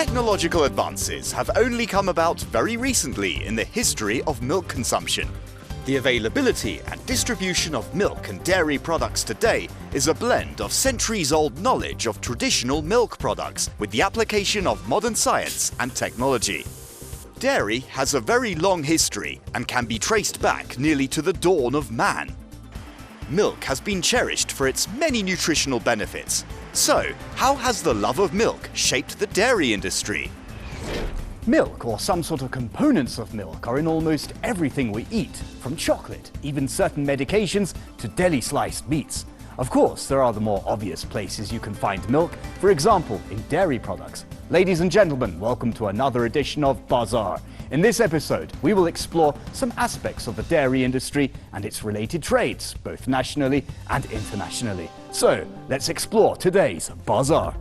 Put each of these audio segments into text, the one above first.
Technological advances have only come about very recently in the history of milk consumption. The availability and distribution of milk and dairy products today is a blend of centuries-old knowledge of traditional milk products with the application of modern science and technology. Dairy has a very long history and can be traced back nearly to the dawn of man. Milk has been cherished for its many nutritional benefits. So, how has the love of milk shaped the dairy industry? Milk, or some sort of components of milk, are in almost everything we eat, from chocolate, even certain medications, to deli-sliced meats. Of course, there are the more obvious places you can find milk, for example, in dairy products. Ladies and gentlemen, welcome to another edition of Bazaar. In this episode, we will explore some aspects of the dairy industry and its related trades, both nationally and internationally. So, let's explore today's Bazaar.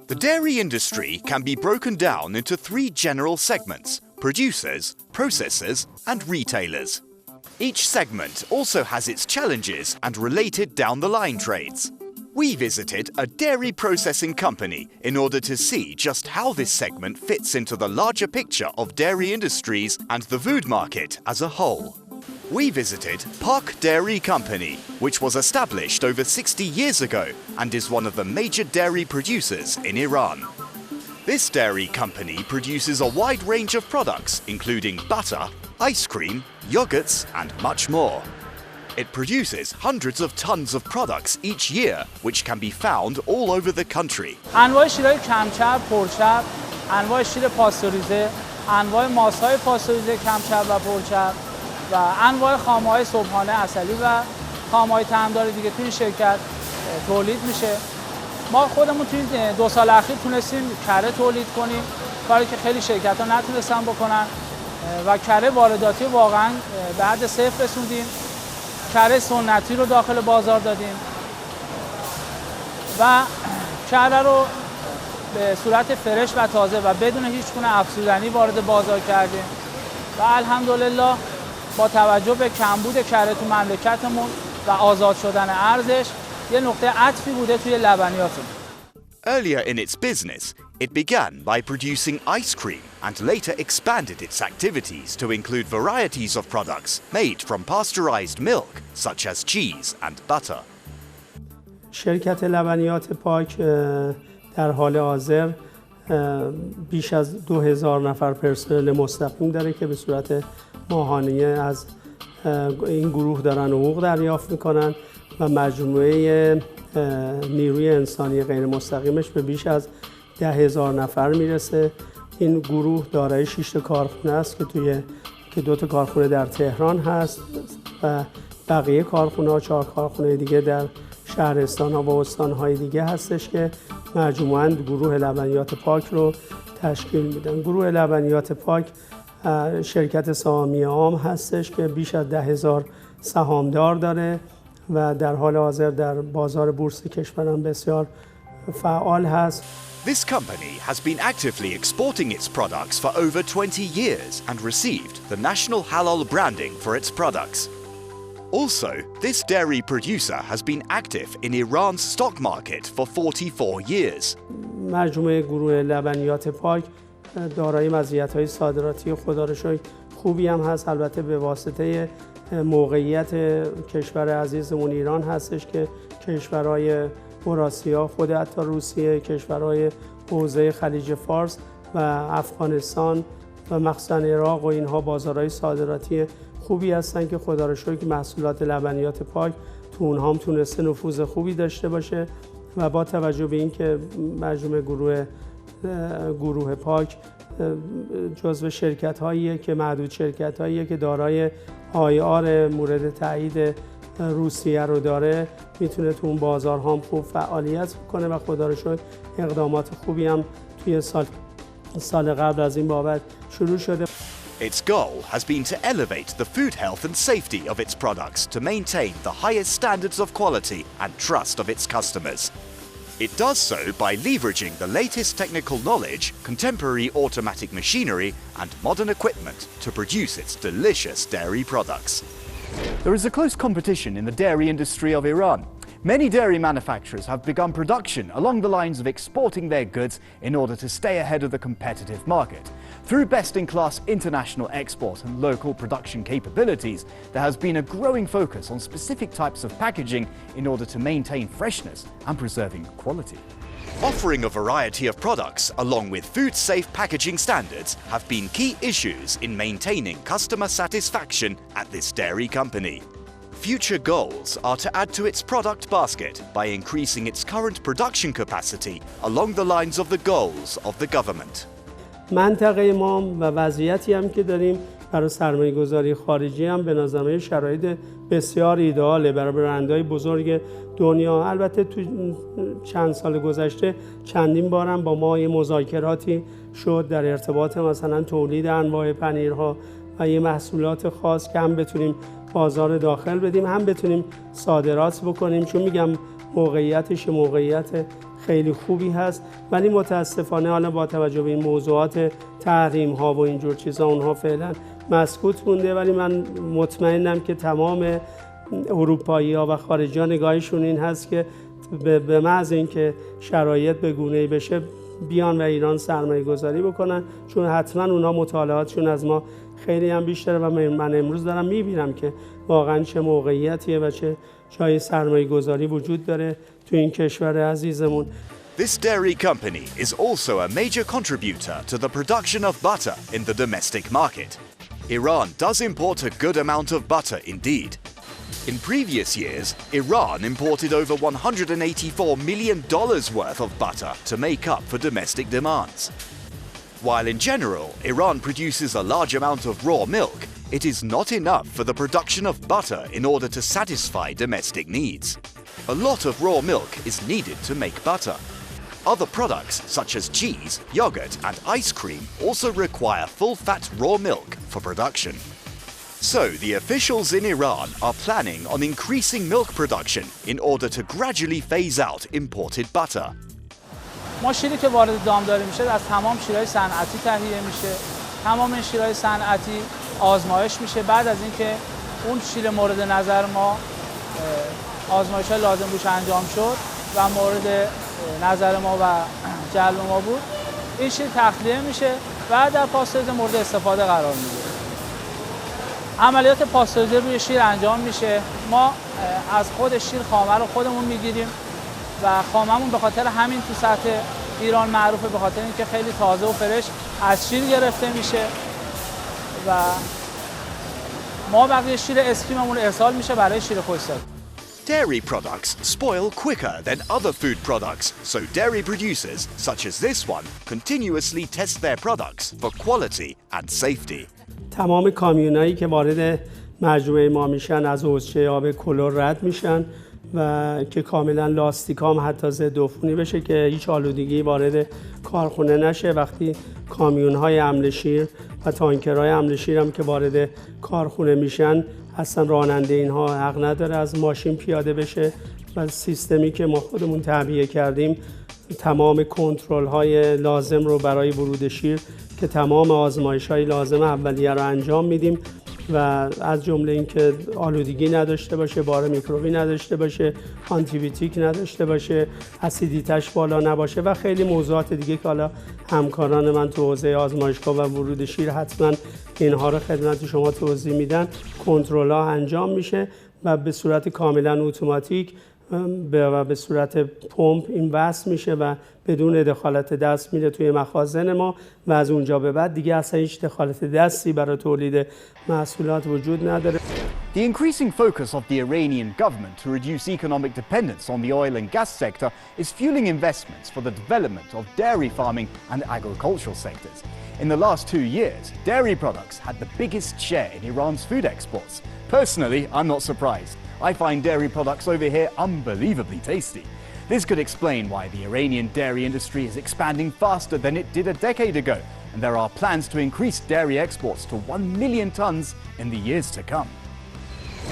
The dairy industry can be broken down into three general segments: producers, processors, and retailers. Each segment also has its challenges and related down-the-line trades. We visited a dairy processing company in order to see just how this segment fits into the larger picture of dairy industries and the food market as a whole. We visited Park Dairy Company, which was established over 60 years ago and is one of the major dairy producers in Iran. This dairy company produces a wide range of products, including butter, ice cream, yogurts, and much more. It produces hundreds of tons of products each year, which can be found all over the country. انواع شیرهای کمچرب، پرچرب، انواع شیر پاستوریزه، انواع ماسهای پاستوریزه کمچرب و پرچرب و انواع خامه‌های صبحانه عسلی و خامه‌های طعمدار دیگه توی این شرکت تولید میشه. ما خودمون توی 2 سال اخیر تونستیم کره تولید کنیم، کاری که خیلی شرکت‌ها نتونستن بکنن و کره وارداتی واقعاً به حد صفر رسوندیم. کره سنتی رو داخل بازار دادیم و کره رو به صورت فرش و تازه و بدون هیچ گونه افزودنی وارد بازار کردیم و الحمدلله با توجه به کمبود کره تو مملکتمون و آزاد شدن ارزش یه نقطه عطفی بوده توی لبنیاتمون. Earlier in its business, it began by producing ice cream and later expanded its activities to include varieties of products made from pasteurized milk, such as cheese and butter. شرکت لبنیات پاک در حال حاضر بیش از 2000 نفر پرسنل مستقیم داره که به صورت ماهانه از این گروه دارن حقوق دریافت میکنن و مجموعه نیروی انسانی غیر مستقیمش به بیش از 10,000 نفر میرسه. این گروه دارای 6 کارخونه است که 2 کارخونه در تهران هست و بقیه کارخونه ها 4 کارخونه دیگه در شهرستان ها و استان های دیگه هستش که مجموعاً گروه لبنیات پاک رو تشکیل میدن. گروه لبنیات پاک شرکت سهامی عام هستش که بیش از 10,000 سهامدار داره و در حال حاضر در بازار بورس کشورم بسیار فعال هست. This company has been actively exporting its products for over 20 years and received the national halal branding for its products. Also, this dairy producer has been active in Iran's stock market for 44 years. مجموعه گروه لبنیات پاک دارای مزیت‌های صادراتی خدا را شکر خوبی هم هست، البته به واسطه موقعیت کشور عزیزمون ایران هستش که کشورهای اوراسیا، خود حتی روسیه، کشورهای حوزه خلیج فارس و افغانستان و مخصوصا عراق و اینها بازارهای صادراتی خوبی هستن که خدا را شکر محصولات لبنیات پاک تو اونها هم تونسته نفوذ خوبی داشته باشه و با توجه به اینکه مجموعه گروه پاک جزو شرکت‌هاییه که معدود شرکت‌هاییه که دارای آر مورد تایید روسیه رو داره، میتونه تو اون بازارها هم خوب فعالیت کنه و خدا رو شکر اقدامات خوبی هم توی سال قبل از این بابت شروع شده. Its goal has been to elevate the food health and safety of its products to maintain the highest standards of quality and trust of its customers. It does so by leveraging the latest technical knowledge, contemporary automatic machinery, and modern equipment to produce its delicious dairy products. There is a close competition in the dairy industry of Iran. Many dairy manufacturers have begun production along the lines of exporting their goods in order to stay ahead of the competitive market. Through best-in-class international export and local production capabilities, there has been a growing focus on specific types of packaging in order to maintain freshness and preserving quality. Offering a variety of products along with food-safe packaging standards have been key issues in maintaining customer satisfaction at this dairy company. Future goals are to add to its product basket by increasing its current production capacity along the lines of the goals of the government. منطقه ما و وضعیتی هم که داریم برای سرمایه‌گذاری خارجی هم به نظر شرایط بسیار ایدئاله برای برندهای بزرگ دنیا. البته تو چند سال گذشته چندین بارم با ما یه مذاکراتی شد در ارتباط مثلا تولید انواع پنیرها و یه محصولات خاص که هم بتونیم بازار داخل بدیم هم بتونیم صادرات بکنیم، چون میگم موقعیتش موقعیت خیلی خوبی هست، ولی متاسفانه حالا با توجه به این موضوعات تحریم ها و اینجور چیزا اونها فعلا مسکوت مونده. ولی من مطمئنم که تمام اروپایی ها و خارجی ها نگاهشون این هست که به محض اینکه شرایط به گونه‌ای بشه بیان و ایران سرمایه گذاری بکنن، چون حتما اونا مطالعاتشون از ما خیلی هم بیشتره و من امروز دارم میبینم که واقعا چه موقعیتیه و چه جای سرمایه گذاری وجود داره تو این کشور عزیزمون. This dairy company is also a major contributor to the production of butter in the domestic market. Iran does import a good amount of butter indeed. In previous years, Iran imported over $184 million worth of butter to make up for domestic demands. While in general, Iran produces a large amount of raw milk, it is not enough for the production of butter in order to satisfy domestic needs. A lot of raw milk is needed to make butter. Other products such as cheese, yogurt and ice cream also require full-fat raw milk for production. So the officials in Iran are planning on increasing milk production in order to gradually phase out imported butter. ما شیری که وارد دامداری میشه از تمام شیرهای صنعتی تهیه میشه. تمام این شیرهای صنعتی آزمایش میشه. بعد از اینکه اون شیر مورد نظر ما آزمایش‌های لازم روش انجام شد و مورد نظر ما و جلب ما بود، این شیر تخلیه میشه و در پاستوریزه مورد استفاده قرار میگیره. عملیات پاستوریزه روی شیر انجام میشه. ما از خود شیر خامه رو خودمون میگیریم و خاممون به خاطر همین تو سطح ایران معروفه، به خاطر اینکه خیلی تازه و فرش از شیر گرفته میشه و ما بقیه شیر اسکریممون ارسال میشه برای شیر خشکسازی. Dairy products spoil quicker than other food products, so dairy producers, such as this one, continuously test their products for quality and safety. تمام کامیونایی که وارد مجموعه ما میشن از حوضچه آب کلور رد میشن و که کاملا لاستیکام حتی ضد عفونی بشه که هیچ آلودگی وارد کارخونه نشه. وقتی کامیون‌های حمل شیر و تانکرهای حمل شیر هم که وارد کارخونه میشن، اصلا راننده اینها حق نداره از ماشین پیاده بشه و سیستمی که ما خودمون تعبیه کردیم تمام کنترل‌های لازم رو برای ورود شیر که تمام آزمایش‌های لازم اولیه رو انجام میدیم و از جمله اینکه آلودگی نداشته باشه، بار میکروبی نداشته باشه، آنتیبیوتیک نداشته باشه، اسیدیتش بالا نباشه و خیلی موضوعات دیگه که حالا همکاران من تو حوزه آزمایشگاه و ورود شیر حتما اینها رو خدمت شما توضیح میدن. کنترل‌ها انجام میشه و به صورت کاملا اتوماتیک و به صورت پمپ این وصل میشه و بدون دخالت دست میره توی مخازن ما و از اونجا به بعد دیگه اصلا هیچ دخالت دستی برای تولید محصولات وجود نداره. The increasing focus of the Iranian government to reduce economic dependence on the oil and gas sector is fueling investments for the development of dairy farming and agricultural sectors. In the last 2 years, dairy products had the biggest share in Iran's food exports. Personally, I'm not surprised. I find dairy products over here unbelievably tasty. This could explain why the Iranian dairy industry is expanding faster than it did a decade ago, and and there are plans to increase dairy exports to 1 million tons in the years to come.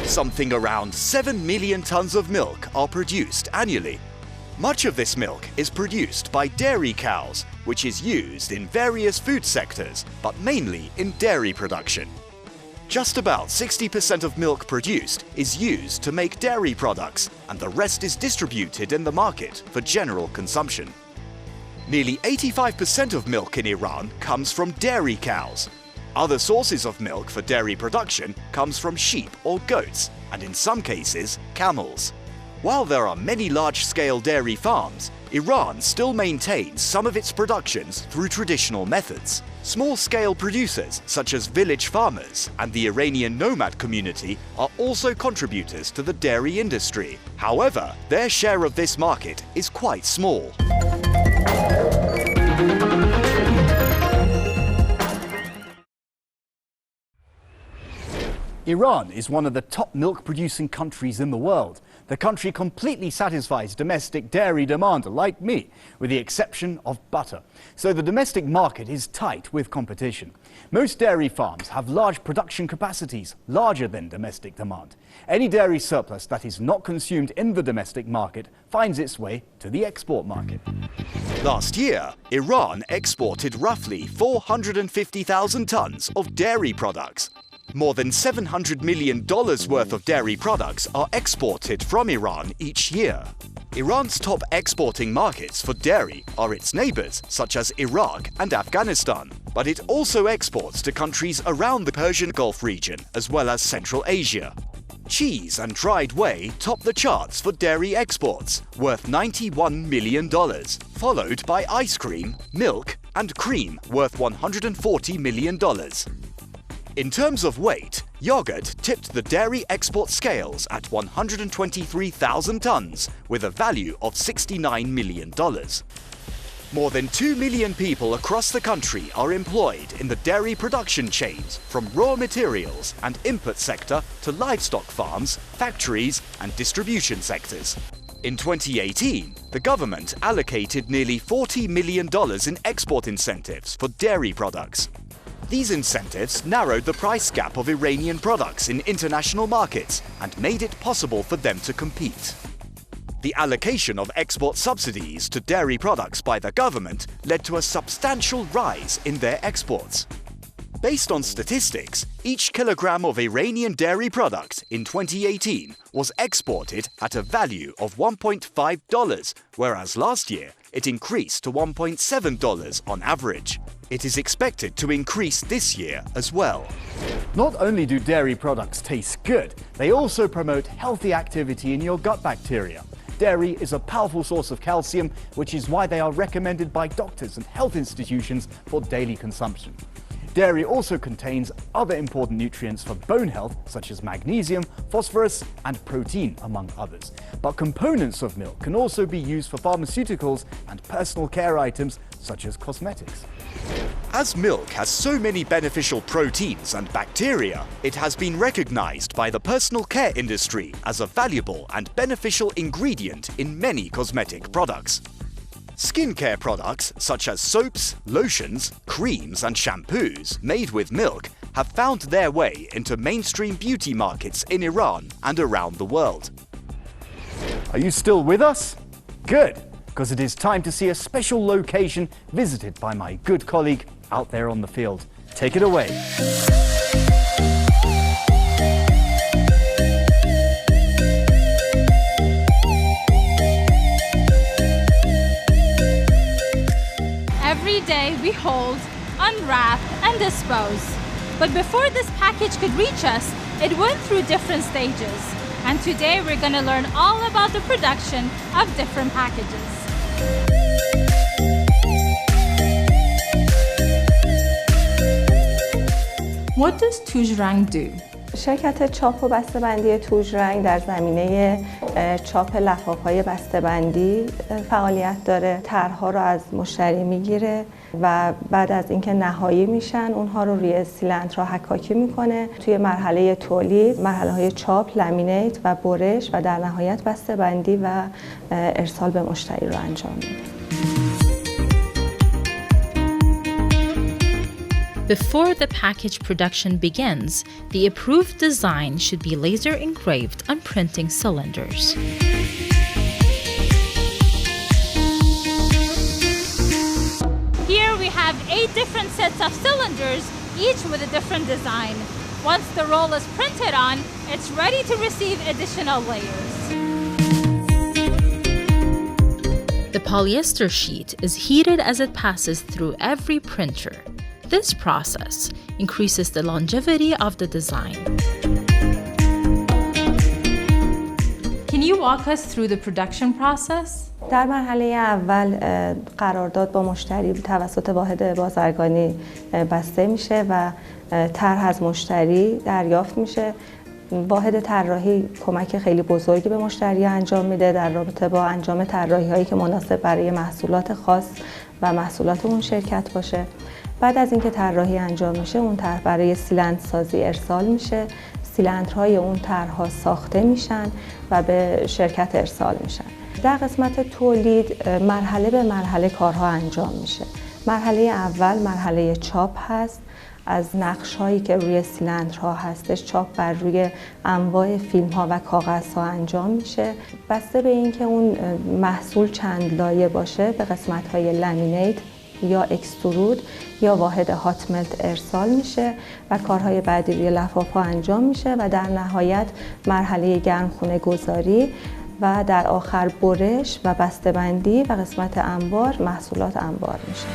Something around 7 million tons of milk are produced annually. Much of this milk is produced by dairy cows, which is used in various food sectors, but mainly in dairy production. Just about 60% of milk produced is used to make dairy products, and the rest is distributed in the market for general consumption. Nearly 85% of milk in Iran comes from dairy cows. Other sources of milk for dairy production comes from sheep or goats, and in some cases, camels. While there are many large-scale dairy farms, Iran still maintains some of its productions through traditional methods. Small-scale producers such as village farmers and the Iranian nomad community are also contributors to the dairy industry. However, their share of this market is quite small. Iran is one of the top milk-producing countries in the world. The country completely satisfies domestic dairy demand, like me, with the exception of butter. So the domestic market is tight with competition. Most dairy farms have large production capacities, larger than domestic demand. Any dairy surplus that is not consumed in the domestic market finds its way to the export market. Last year, Iran exported roughly 450,000 tons of dairy products. More than $700 million worth of dairy products are exported from Iran each year. Iran's top exporting markets for dairy are its neighbors, such as Iraq and Afghanistan, but it also exports to countries around the Persian Gulf region, as well as Central Asia. Cheese and dried whey top the charts for dairy exports, worth $91 million, followed by ice cream, milk, and cream, worth $140 million. In terms of weight, yogurt tipped the dairy export scales at 123,000 tons, with a value of $69 million. More than 2 million people across the country are employed in the dairy production chains, from raw materials and input sector to livestock farms, factories, and distribution sectors. In 2018, the government allocated nearly $40 million in export incentives for dairy products. These incentives narrowed the price gap of Iranian products in international markets and made it possible for them to compete. The allocation of export subsidies to dairy products by the government led to a substantial rise in their exports. Based on statistics, each kilogram of Iranian dairy product in 2018 was exported at a value of $1.5, whereas last year it increased to $1.7 on average. It is expected to increase this year as well. Not only do dairy products taste good, they also promote healthy activity in your gut bacteria. Dairy is a powerful source of calcium, which is why they are recommended by doctors and health institutions for daily consumption. Dairy also contains other important nutrients for bone health, such as magnesium, phosphorus, and protein, among others. But components of milk can also be used for pharmaceuticals and personal care items, such as cosmetics. As milk has so many beneficial proteins and bacteria, it has been recognized by the personal care industry as a valuable and beneficial ingredient in many cosmetic products. Skincare products such as soaps, lotions, creams, and shampoos made with milk have found their way into mainstream beauty markets in Iran and around the world. Are you still with us? Good, because it is time to see a special location visited by my good colleague out there on the field. Take it away. Every day we hold, unwrap, and dispose. But before this package could reach us, it went through different stages. And today we're going to learn all about the production of different packages. What does توژرنگ do? شرکت چاپ و بسته‌بندی توژرنگ در زمینه چاپ لفاف‌های بسته‌بندی فعالیت داره. طرح‌ها رو از مشتری میگیره و بعد از اینکه نهایی میشن اونها رو روی سیلندرها حکاکی میکنه. توی مرحله تولید، مرحله‌های چاپ، لامینیت و برش و در نهایت بسته‌بندی و ارسال به مشتری رو انجام میده. Before the package production begins, the approved design should be laser engraved on printing cylinders. Here we have 8 different sets of cylinders, each with a different design. Once the roll is printed on, it's ready to receive additional layers. The polyester sheet is heated as it passes through every printer. This process increases the longevity of the design. Can you walk us through the production process? در مرحله اول قرارداد با مشتری توسط واحد بازرگانی بسته میشه و طرح از مشتری دریافت میشه. واحد طراحی کمک خیلی بزرگی به مشتری انجام میده در رابطه با انجام طراحی هایی که مناسب برای محصولات خاص و محصولات اون شرکت باشه. بعد از اینکه طراحی انجام میشه، اون طرح برای سیلندرسازی ارسال میشه. سیلندرهای اون طرح‌ها ساخته میشن و به شرکت ارسال میشن. در قسمت تولید مرحله به مرحله کارها انجام میشه. مرحله اول مرحله چاپ هست. از نقش‌هایی که روی سیلندرها هستش چاپ بر روی انواع فیلم‌ها و کاغذها انجام میشه. بسته به اینکه اون محصول چند لایه باشه به قسمت‌های لامینیت یا اکسترود یا واحد هات ملت ارسال میشه و کارهای بعدی روی لفاف‌ها انجام میشه و در نهایت مرحله گرمخونه گذاری و در آخر برش و بسته‌بندی و قسمت انبار محصولات انبار میشه.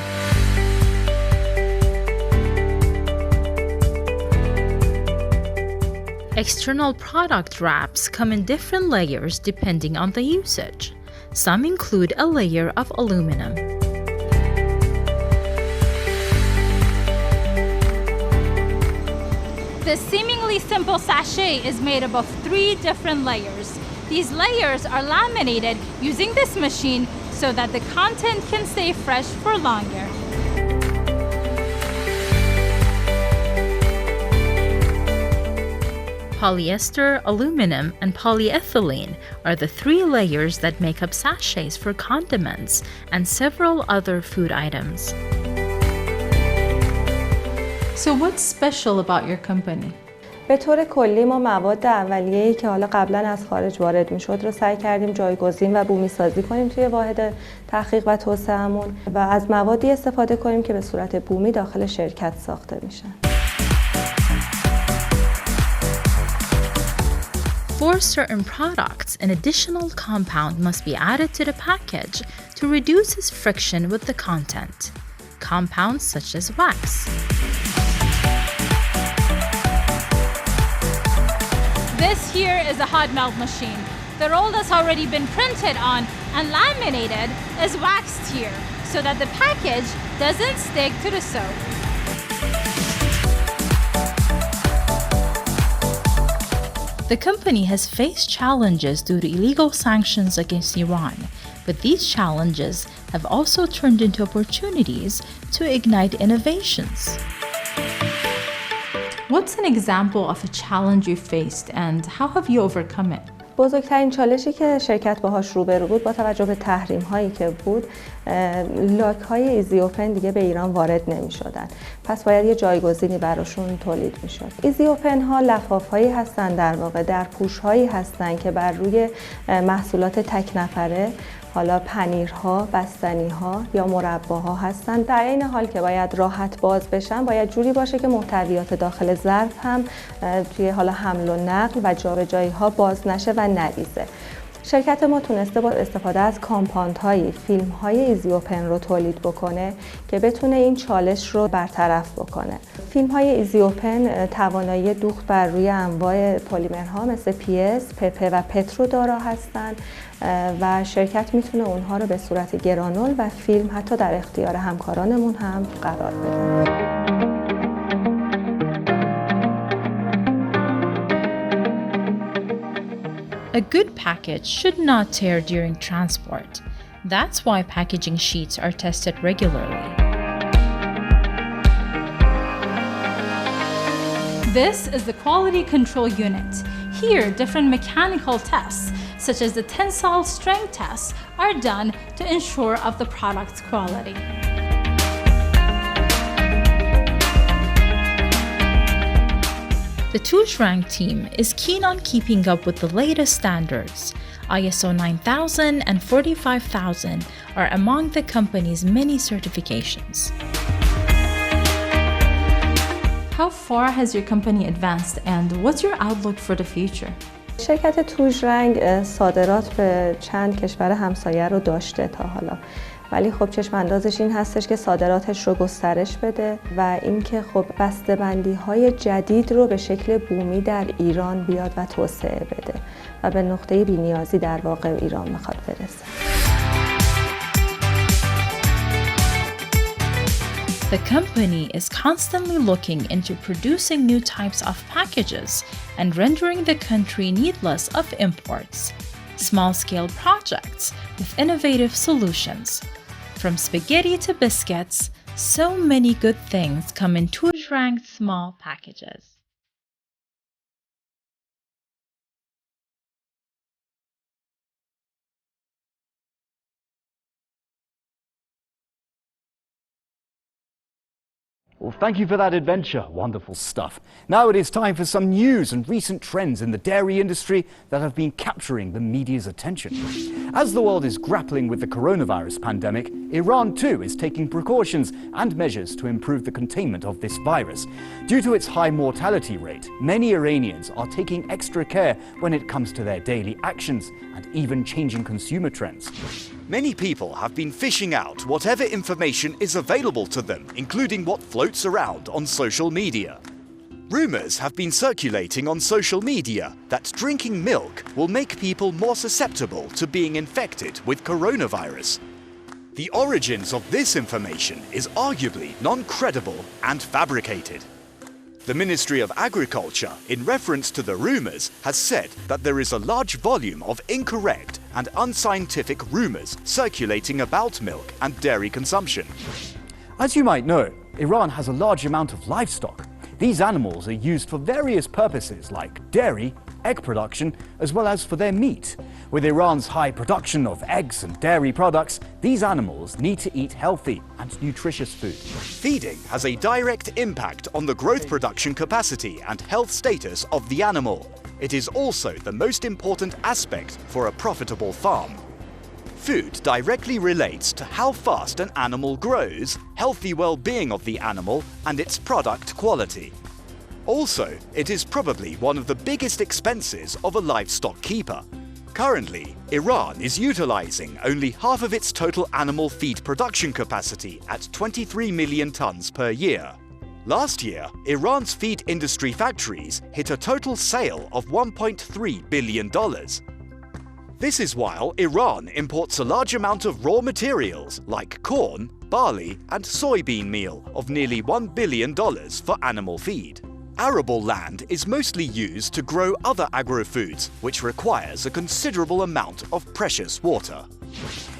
External product wraps come in different layers depending on the usage. Some include a layer of aluminum. This seemingly simple sachet is made up of 3 different layers. These layers are laminated using this machine so that the content can stay fresh for longer. Polyester, aluminum, and polyethylene are the 3 layers that make up sachets for condiments and several other food items. So what's special about your company? به طور کلی ما مواد اولیه‌ای که حالا قبلا از خارج وارد می‌شد رو سعی کردیم جایگزین و بومی سازی کنیم توی واحد تحقیق و توسعه‌مون و از موادی استفاده کنیم که به صورت بومی داخل شرکت ساخته میشن. For certain products, an additional compound must be added to the package to reduce its friction with the content. Compounds such as wax. This here is a hot melt machine. The roll that's already been printed on and laminated is waxed here so that the package doesn't stick to the soap. The company has faced challenges due to illegal sanctions against Iran, but these challenges have also turned into opportunities to ignite innovations. What's an example of a challenge you faced and how have you overcome it? بزرگترین چالشی که شرکت باهاش روبرو بود با توجه به تحریم هایی که بود، لاک های ایزی اوپن دیگه به ایران وارد نمی شدن. پس باید یه جایگزینی براشون تولید می شد. ایزی اوپن ها لفاف هایی هستن، در واقع در پوش هایی هستن که بر روی محصولات تک نفره، حالا پنیرها، بستنیها یا مرباها هستن. در این حال که باید راحت باز بشن، باید جوری باشه که محتویات داخل ظرف هم توی حالا حمل و نقل و جابجایی ها باز نشه و نریزه. شرکت ما تونسته با استفاده از کامپاندهایی، فیلم‌های ایزی اوپن رو تولید بکنه که بتونه این چالش رو برطرف بکنه. فیلم‌های ایزی اوپن توانایی دوخت بر روی انواع پلیمرها مثل PS، PP و پت رو دارا هستند و شرکت میتونه اونها رو به صورت گرانول و فیلم حتی در اختیار همکارانمون هم قرار بده. A good package should not tear during transport. That's why packaging sheets are tested regularly. This is the quality control unit. Here, different mechanical tests, such as the tensile strength tests, are done to ensure of the product's quality. The Tuzrang team is keen on keeping up with the latest standards. ISO 9000 and 45000 are among the company's many certifications. How far has your company advanced and what's your outlook for the future? شرکت توژرنگ صادرات به چند کشور همسایه رو داشته تا حالا، ولی خب چشم اندازش این هستش که صادراتش رو گسترش بده و اینکه خب بسته‌بندی‌های جدید رو به شکل بومی در ایران بیاد و توسعه بده و به نقطه بی‌نیازی در واقع ایران میخواد برسه. The company is constantly looking into producing new types of packages and rendering the country needless of imports. Small-scale projects with innovative solutions. From spaghetti to biscuits, so many good things come in Tuzrang's small packages. Well, thank you for that adventure. Wonderful stuff. Now it is time for some news and recent trends in the dairy industry that have been capturing the media's attention. As the world is grappling with the coronavirus pandemic, Iran too is taking precautions and measures to improve the containment of this virus. Due to its high mortality rate, many Iranians are taking extra care when it comes to their daily actions and even changing consumer trends. Many people have been fishing out whatever information is available to them, including what floats around on social media. Rumours have been circulating on social media that drinking milk will make people more susceptible to being infected with coronavirus. The origins of this information is arguably non-credible and fabricated. The Ministry of Agriculture, in reference to the rumours, has said that there is a large volume of incorrect and unscientific rumours circulating about milk and dairy consumption. As you might know, Iran has a large amount of livestock. These animals are used for various purposes like dairy, egg production, as well as for their meat. With Iran's high production of eggs and dairy products, these animals need to eat healthy and nutritious food. Feeding has a direct impact on the growth production capacity and health status of the animal. It is also the most important aspect for a profitable farm. Food directly relates to how fast an animal grows, healthy well-being of the animal, and its product quality. Also, it is probably one of the biggest expenses of a livestock keeper. Currently, Iran is utilizing only half of its total animal feed production capacity at 23 million tons per year. Last year, Iran's feed industry factories hit a total sale of $1.3 billion. This is while Iran imports a large amount of raw materials like corn, barley, and soybean meal of nearly $1 billion for animal feed. Arable land is mostly used to grow other agro-foods, which requires a considerable amount of precious water.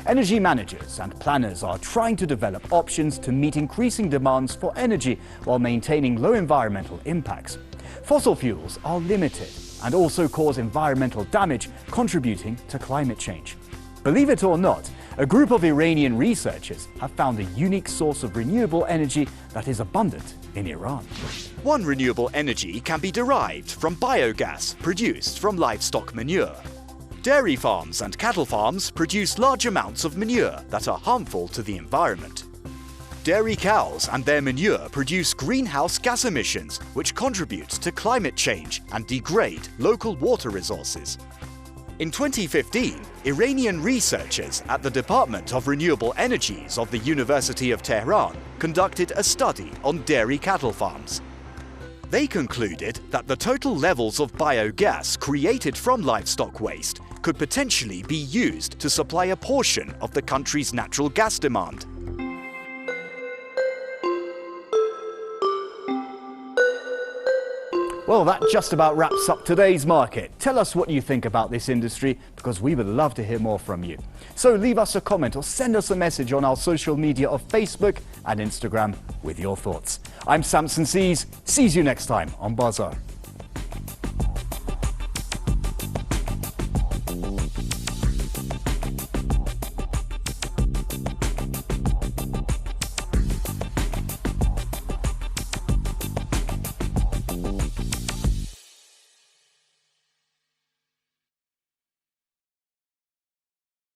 Energy managers and planners are trying to develop options to meet increasing demands for energy while maintaining low environmental impacts. Fossil fuels are limited and also cause environmental damage, contributing to climate change. Believe it or not, a group of Iranian researchers have found a unique source of renewable energy that is abundant in Iran. One renewable energy can be derived from biogas produced from livestock manure. Dairy farms and cattle farms produce large amounts of manure that are harmful to the environment. Dairy cows and their manure produce greenhouse gas emissions, which contribute to climate change and degrade local water resources. In 2015, Iranian researchers at the Department of Renewable Energies of the University of Tehran conducted a study on dairy cattle farms. They concluded that the total levels of biogas created from livestock waste could potentially be used to supply a portion of the country's natural gas demand. Well, that just about wraps up today's market. Tell us what you think about this industry, because we would love to hear more from you. So leave us a comment or send us a message on our social media of Facebook and Instagram with your thoughts. I'm Samson Sees. See you next time on Bazaar.